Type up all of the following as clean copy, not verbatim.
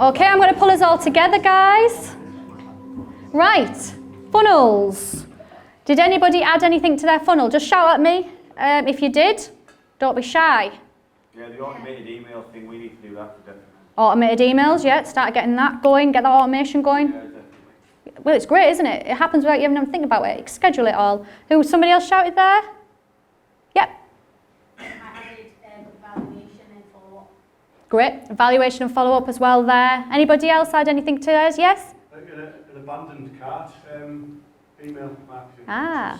Okay, I'm going to pull us all together, guys. Right, funnels. Did anybody add anything to their funnel? Just shout at me if you did. Don't be shy. Yeah, the automated email thing, we need to do that. Definitely. Automated emails, yeah, start getting that going, get that automation going. Yeah, definitely. Well, it's great, isn't it? It happens without you even having to think about it. Schedule it all. Somebody else shouted there? Yep. I added evaluation and follow-up. Great. Evaluation and follow-up as well there. Anybody else add anything to theirs? Yes? An abandoned cart email marketing. Ah,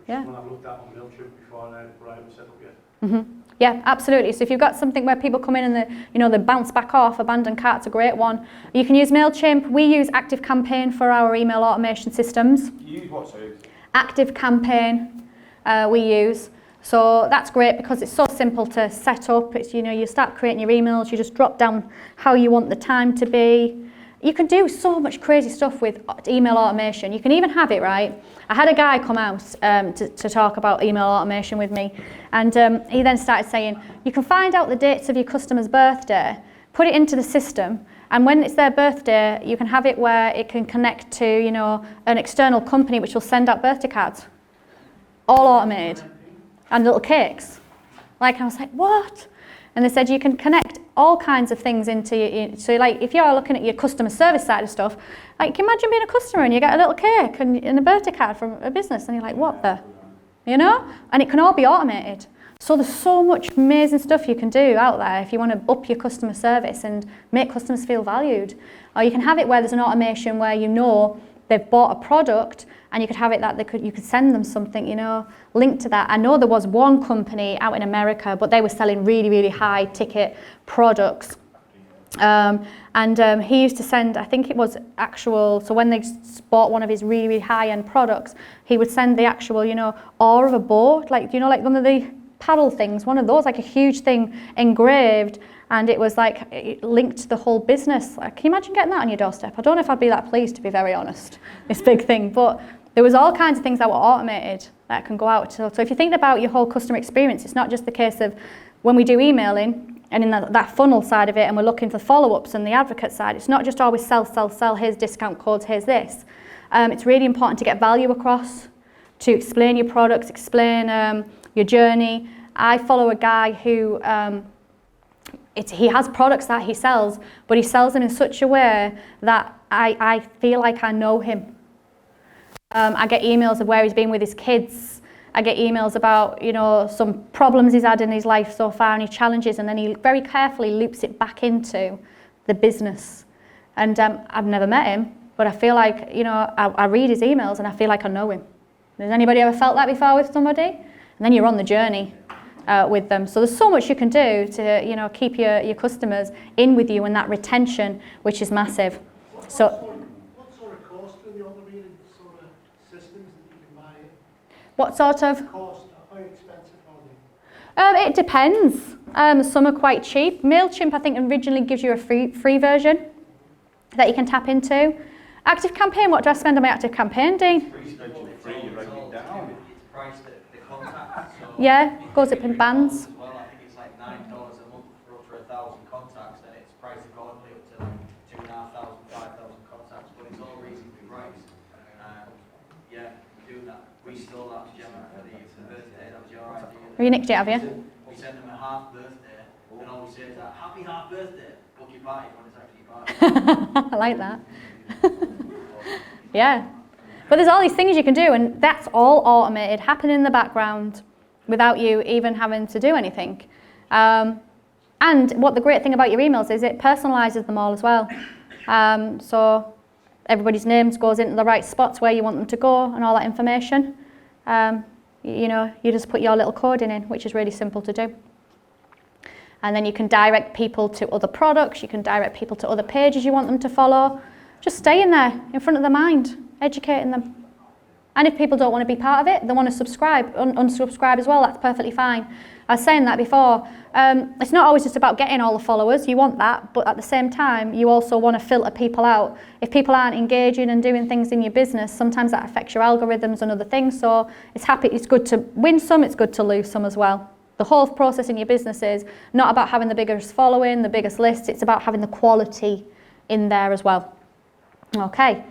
yeah. One I've looked at on Millionaire before and I haven't set up yet. Mm-hmm. Yeah, absolutely. So if you've got something where people come in and they bounce back off, abandoned cart's a great one. You can use MailChimp. We use ActiveCampaign for our email automation systems. You use what, sorry? ActiveCampaign we use. So that's great because it's so simple to set up. It's, you start creating your emails, you just drop down how you want the time to be. You can do so much crazy stuff with email automation. You can even have it, right? I had a guy come out to talk about email automation with me, and he then started saying, you can find out the dates of your customer's birthday, put it into the system, and when it's their birthday, you can have it where it can connect to, an external company which will send out birthday cards. All automated. And little cakes. I was like, what? And they said you can connect all kinds of things into so like if you're looking at your customer service side of stuff, like imagine being a customer and you get a little cake and a birthday card from a business and you're like, what the? And it can all be automated. So there's so much amazing stuff you can do out there if you want to up your customer service and make customers feel valued. Or you can have it where there's an automation where they've bought a product and you could have it that you could send them something, linked to that. I know there was one company out in America, but they were selling really, really high ticket products. He used to send, I think it was actual, so when they bought one of his really, really high-end products, he would send the actual, oar of a boat, like one of the paddle things, one of those, like a huge thing engraved, and it was like it linked to the whole business. Like, can you imagine getting that on your doorstep? I don't know if I'd be that pleased, to be very honest, this big thing, but there was all kinds of things that were automated that can go out to. So if you think about your whole customer experience, it's not just the case of when we do emailing and in that funnel side of it and we're looking for follow-ups and the advocate side, it's not just always sell, here's discount codes, here's this. It's really important to get value across, to explain your products, explain your journey. I follow a guy who, he has products that he sells, but he sells them in such a way that I feel like I know him. I get emails of where he's been with his kids. I get emails about, some problems he's had in his life so far and his challenges, and then he very carefully loops it back into the business. And I've never met him, but I feel like, I read his emails and I feel like I know him. Has anybody ever felt that before with somebody? And then you're on the journey with them. So there's so much you can do to, keep your customers in with you and that retention, which is massive. What sort of cost are the automated sort of systems that you can buy? What sort of? Cost, how expensive are they? It depends. Some are quite cheap. MailChimp, I think, originally gives you a free version that you can tap into. ActiveCampaign, what do I spend on my ActiveCampaign, Dean? Free, you write it down. It's priced at the contact. So Yeah, goes up in bands. Well, I think it's like $9 a month for up to 1,000 contacts, and it's priced accordingly up to 2,500, 5,000 contacts, but it's all reasonably priced. Do that. We stole that to Gemma for the birthday. That was your idea. Have you nicked it, have you? We sent them a half birthday, and all we say is that happy half birthday. Book your party when it's actually your party. I like that. Yeah. But there's all these things you can do, and that's all automated, happening in the background without you even having to do anything. And what the great thing about your emails is it personalises them all as well. So everybody's names goes into the right spots where you want them to go and all that information. You just put your little code in, which is really simple to do. And then you can direct people to other products, you can direct people to other pages you want them to follow. Just stay in there, in front of their mind, educating them. And if people don't want to be part of it, they want to subscribe, unsubscribe as well, that's perfectly fine. I was saying that before. It's not always just about getting all the followers, you want that, but at the same time, you also want to filter people out. If people aren't engaging and doing things in your business, sometimes that affects your algorithms and other things, so it's good to win some, it's good to lose some as well. The whole process in your business is not about having the biggest following, the biggest list, it's about having the quality in there as well. Okay.